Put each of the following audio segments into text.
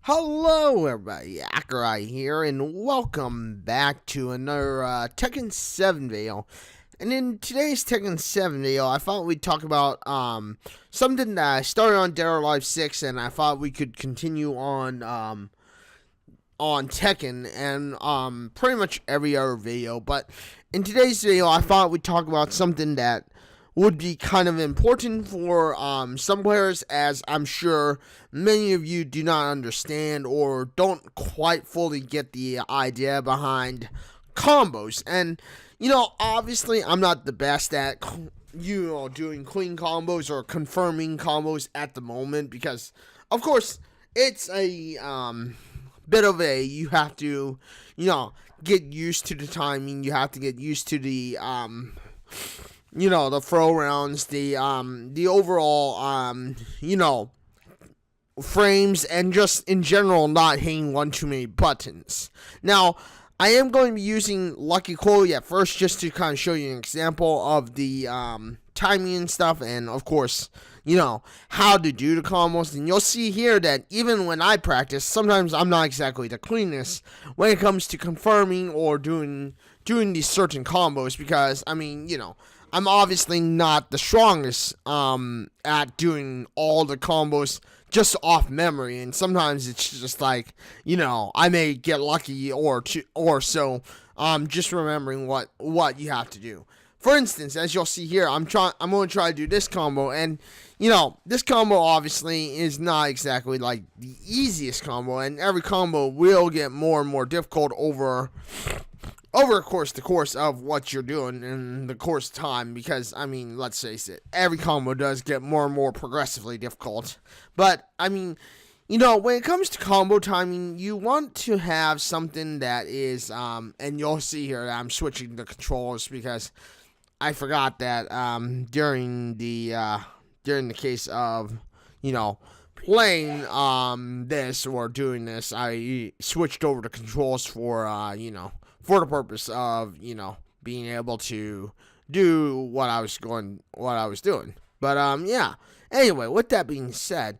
Hello everybody, Accureye here, and welcome back to another Tekken 7 video. And in today's Tekken 7 video, I thought we'd talk about something that I started on Dead or Alive 6, and I thought we could continue on Tekken and pretty much every other video. But in today's video, I thought we'd talk about something that would be kind of important for some players, as I'm sure many of you do not understand or don't quite fully get the idea behind combos. And, obviously I'm not the best at, doing clean combos or confirming combos at the moment, because, of course, it's a bit of you have to, get used to the timing, you have to get used to the, the throw rounds, the overall, frames, and just in general not hitting one too many buttons. Now, I am going to be using Lucky Chloe at first just to kind of show you an example of the timing and stuff, and of course, how to do the combos. And you'll see here that even when I practice, sometimes I'm not exactly the cleanest when it comes to confirming or doing these certain combos, because, I'm obviously not the strongest at doing all the combos just off memory, and sometimes it's just like, I may get lucky or so just remembering what you have to do. For instance, as you'll see here, I'm going to try to do this combo, and this combo obviously is not exactly like the easiest combo, and every combo will get more and more difficult over the course of what you're doing in the course of time, because, let's face it, every combo does get more and more progressively difficult. But, when it comes to combo timing, you want to have something that is, and you'll see here that I'm switching the controls, because I forgot that, during the case of, playing, this or doing this, I switched over the controls for the purpose of, being able to do what I was doing. But, yeah. Anyway, with that being said,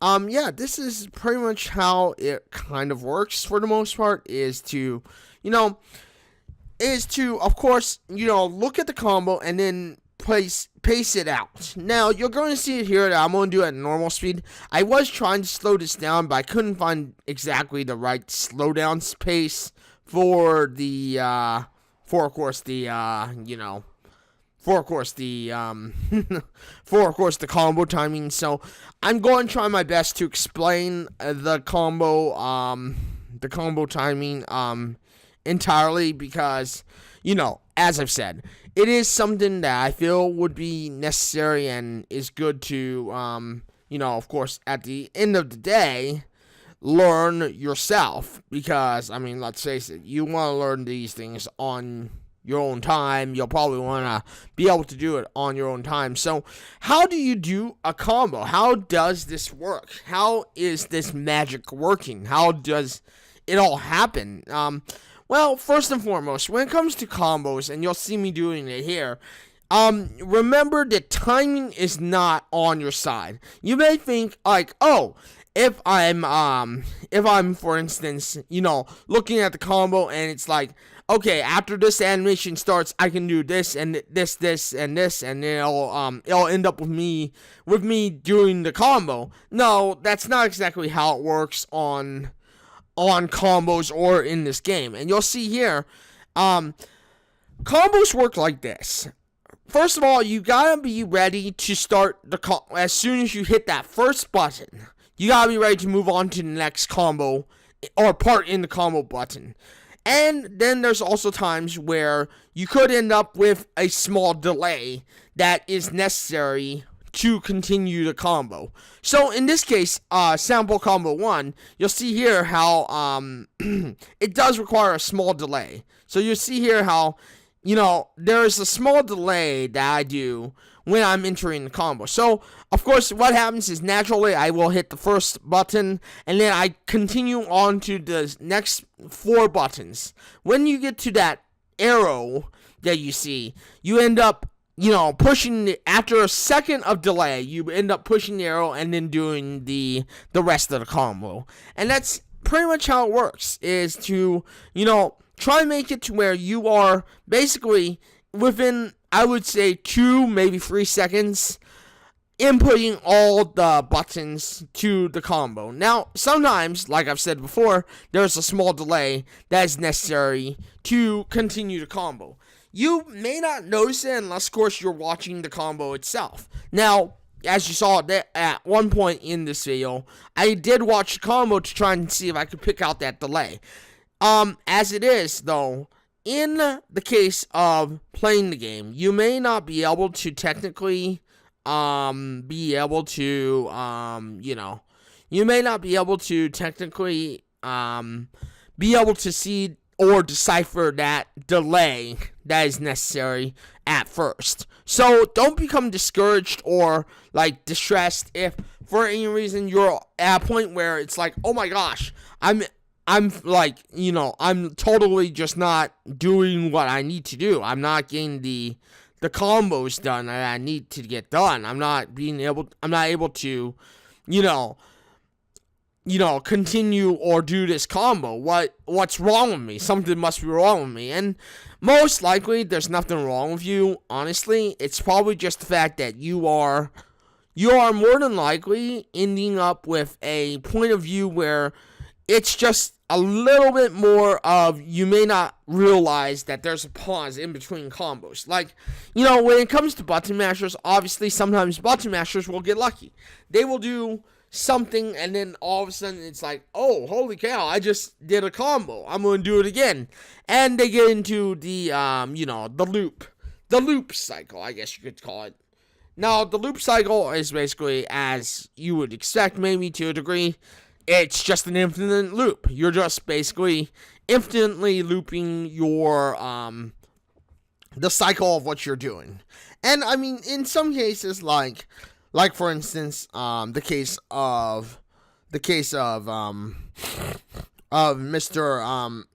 this is pretty much how it kind of works for the most part, is to, of course, look at the combo and then pace it out. Now, you're going to see it here that I'm going to do it at normal speed. I was trying to slow this down, but I couldn't find exactly the right slowdown pace for the combo timing. So I'm going to try my best to explain the combo timing entirely, because as I've said, it is something that I feel would be necessary and is good to of course, at the end of the day, learn yourself, because let's face it, you want to learn these things on your own time. You'll probably want to be able to do it on your own time. So how do you do a combo? How does this work? How is this magic working? How does it all happen? Well, first and foremost, when it comes to combos, and you'll see me doing it here, remember that timing is not on your side. You may think like, oh, if I'm, for instance, looking at the combo and it's like, okay, after this animation starts, I can do this and this and this, and it'll end up with me doing the combo. No, that's not exactly how it works on combos or in this game. And you'll see here, combos work like this. First of all, you gotta be ready to start as soon as you hit that first button. You gotta be ready to move on to the next combo or part in the combo button. And then there's also times where you could end up with a small delay that is necessary to continue the combo. So in this case, sample combo 1, you'll see here how it does require a small delay. So you'll see here how, there is a small delay that I do when I'm entering the combo. So, of course, what happens is naturally I will hit the first button, and then I continue on to the next 4 buttons. When you get to that arrow that you see, you end up pushing after a second of delay, you end up pushing the arrow and then doing the rest of the combo. And that's pretty much how it works, is to, try and make it to where you are basically within, I would say, 2, maybe 3 seconds inputting all the buttons to the combo. Now, sometimes, like I've said before, there's a small delay that is necessary to continue the combo. You may not notice it unless, of course, you're watching the combo itself. Now, as you saw at one point in this video, I did watch the combo to try and see if I could pick out that delay. As it is, though, in the case of playing the game, you may not be able to technically, you may not be able to technically, be able to see or decipher that delay that is necessary at first. So don't become discouraged or distressed if for any reason you're at a point where it's like, oh my gosh, I'm totally just not doing what I need to do. I'm not getting the combos done that I need to get done. I'm not able to, continue or do this combo. What's wrong with me? Something must be wrong with me. And most likely there's nothing wrong with you, honestly. It's probably just the fact that you are more than likely ending up with a point of view where it's just a little bit more of, you may not realize that there's a pause in between combos. When it comes to button mashers, obviously sometimes button mashers will get lucky. They will do something and then all of a sudden it's like, oh, holy cow, I just did a combo, I'm going to do it again. And they get into the, the loop cycle, I guess you could call it. Now, the loop cycle is basically, as you would expect maybe to a degree, it's just an infinite loop. You're just basically infinitely looping your, the cycle of what you're doing. And, I mean, in some cases, like for instance, the case of Mr.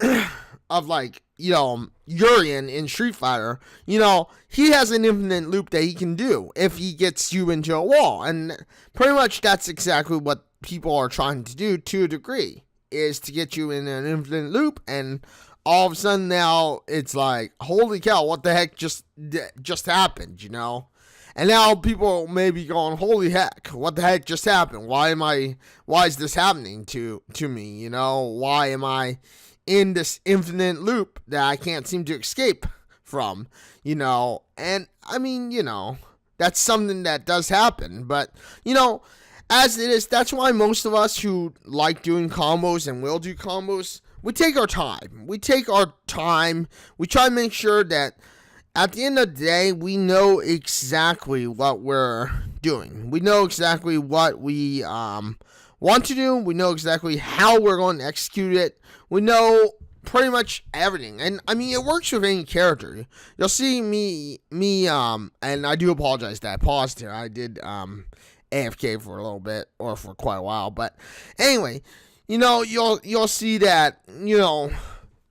Urian in Street Fighter, he has an infinite loop that he can do if he gets you into a wall. And pretty much that's exactly what people are trying to do to a degree, is to get you in an infinite loop, and all of a sudden now it's like, holy cow, what the heck just happened, And now people may be going, holy heck, what the heck just happened? Why is this happening to me? Why am I in this infinite loop that I can't seem to escape from? And I mean, that's something that does happen, but as it is, that's why most of us who like doing combos and will do combos, we take our time. We try to make sure that at the end of the day, we know exactly what we're doing. We know exactly what we want to do. We know exactly how we're going to execute it. We know pretty much everything. And I mean, it works with any character. You'll see me, and I do apologize that I paused here. I did AFK for a little bit, or for quite a while. But anyway, you'll see that,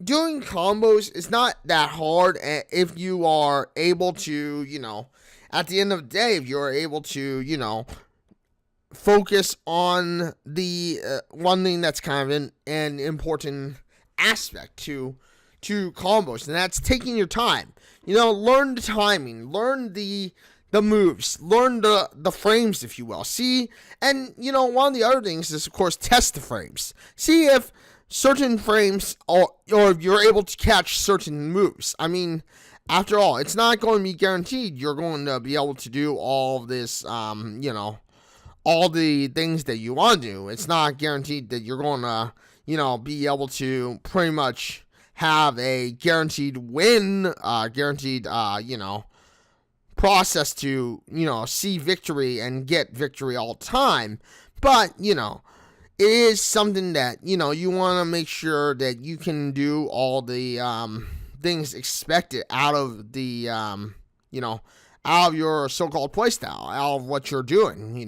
doing combos is not that hard if you are able to, at the end of the day, if you're able to, focus on the one thing that's kind of an important aspect to combos, and that's taking your time. Learn the timing, learn the moves, learn the frames, if you will. See, and one of the other things is, of course, test the frames. See if certain frames or if you're able to catch certain moves. I mean, after all, it's not going to be guaranteed you're going to be able to do all of this, all the things that you want to do. It's not guaranteed that you're going to, be able to pretty much have a guaranteed win, process to, see victory and get victory all the time. But, it is something that, you want to make sure that you can do all the things expected out of the, out of your so-called playstyle, out of what you're doing,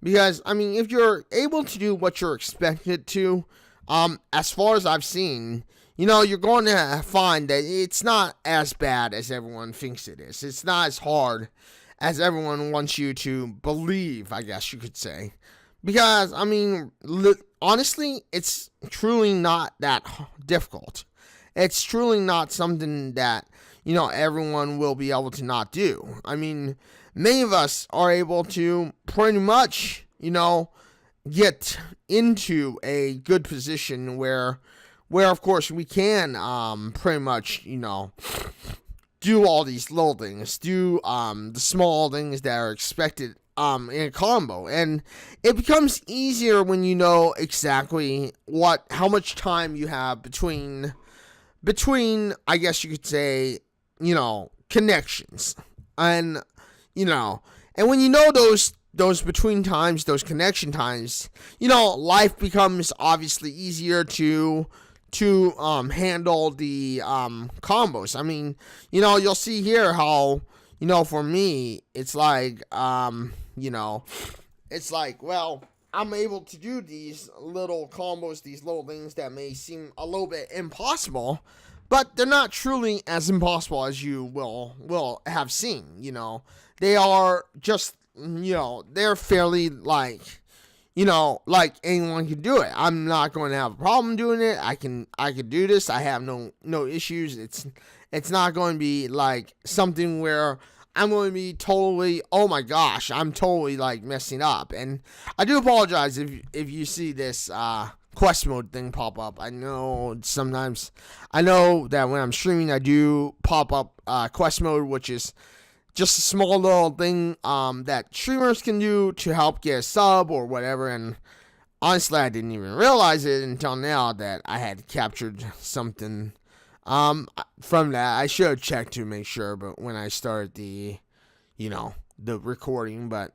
Because, I mean, if you're able to do what you're expected to, as far as I've seen, you're going to find that it's not as bad as everyone thinks it is. It's not as hard as everyone wants you to believe, I guess you could say. Because, I mean, honestly, it's truly not that difficult. It's truly not something that, everyone will be able to not do. I mean, many of us are able to pretty much, get into a good position where of course we can pretty much, do all these little things, do the small things that are expected in a combo. And it becomes easier when you know exactly how much time you have between I guess you could say, connections. And and when you know those between times, those connection times, life becomes obviously easier to handle the combos. I mean, you'll see here how, for me, it's like, it's like, well, I'm able to do these little combos, these little things that may seem a little bit impossible, but they're not truly as impossible as you will have seen. They are just, they're fairly like anyone can do it. I'm not going to have a problem doing it. I can do this. I have no issues. It's not going to be like something where I'm going to be totally, oh my gosh, I'm totally like messing up. And I do apologize if you see this quest mode thing pop up. I know that when I'm streaming, I do pop up quest mode, which is just a small little thing that streamers can do to help get a sub or whatever. And honestly, I didn't even realize it until now that I had captured something from that. I should have checked to make sure, but when I started the recording, but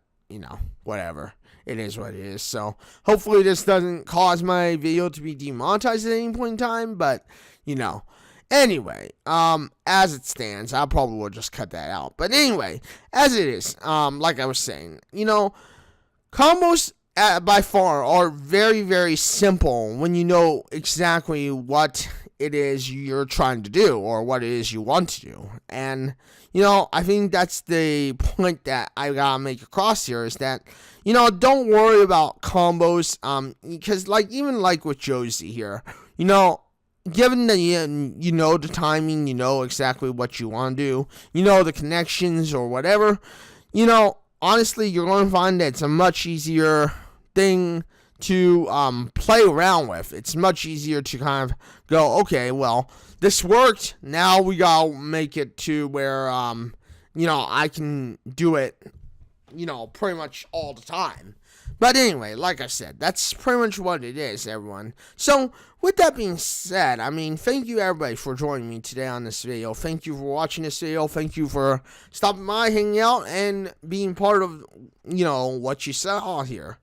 whatever. It is what it is. So hopefully this doesn't cause my video to be demonetized at any point in time, but anyway, as it stands, I probably will just cut that out. But anyway, as it is, like I was saying, combos by far are very, very simple when you know exactly what it is you're trying to do or what it is you want to do. And, I think that's the point that I gotta make across here is that, don't worry about combos, because even with Josie here, given that you know the timing, you know exactly what you want to do, the connections or whatever, honestly, you're going to find that it's a much easier thing to play around with. It's much easier to kind of go, okay, well, this worked. Now we gotta make it to where, I can do it, pretty much all the time. But anyway, like I said, that's pretty much what it is, everyone. So, with that being said, I mean, thank you everybody for joining me today on this video. Thank you for watching this video. Thank you for stopping by, hanging out, and being part of, what you saw here.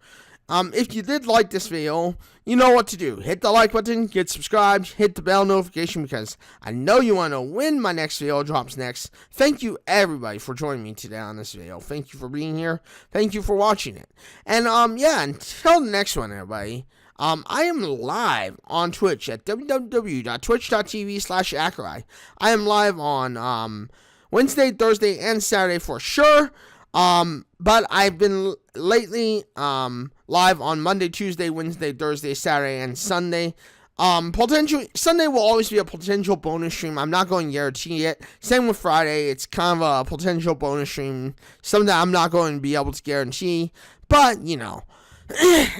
If you did like this video, you know what to do. Hit the like button, get subscribed, hit the bell notification because I know you want to know when my next video drops next. Thank you everybody for joining me today on this video. Thank you for being here. Thank you for watching it. And until the next one, everybody. I am live on Twitch at www.twitch.tv/Accureye. I am live on Wednesday, Thursday, and Saturday for sure. But I've been lately live on Monday, Tuesday, Wednesday, Thursday, Saturday, and Sunday. Sunday will always be a potential bonus stream. I'm not going to guarantee it. Same with Friday. It's kind of a potential bonus stream. Something that I'm not going to be able to guarantee. But,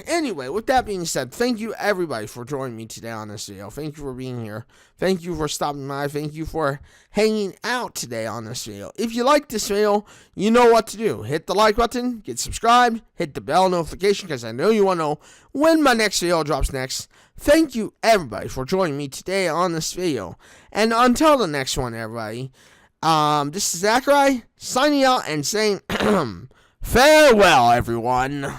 Anyway, with that being said, thank you everybody for joining me today on this video. Thank you for being here. Thank you for stopping by. Thank you for hanging out today on this video. If you like this video, you know what to do. Hit the like button, get subscribed, hit the bell notification because I know you want to know when my next video drops next. Thank you everybody for joining me today on this video. And until the next one, everybody, this is Accureye signing out and saying farewell, everyone.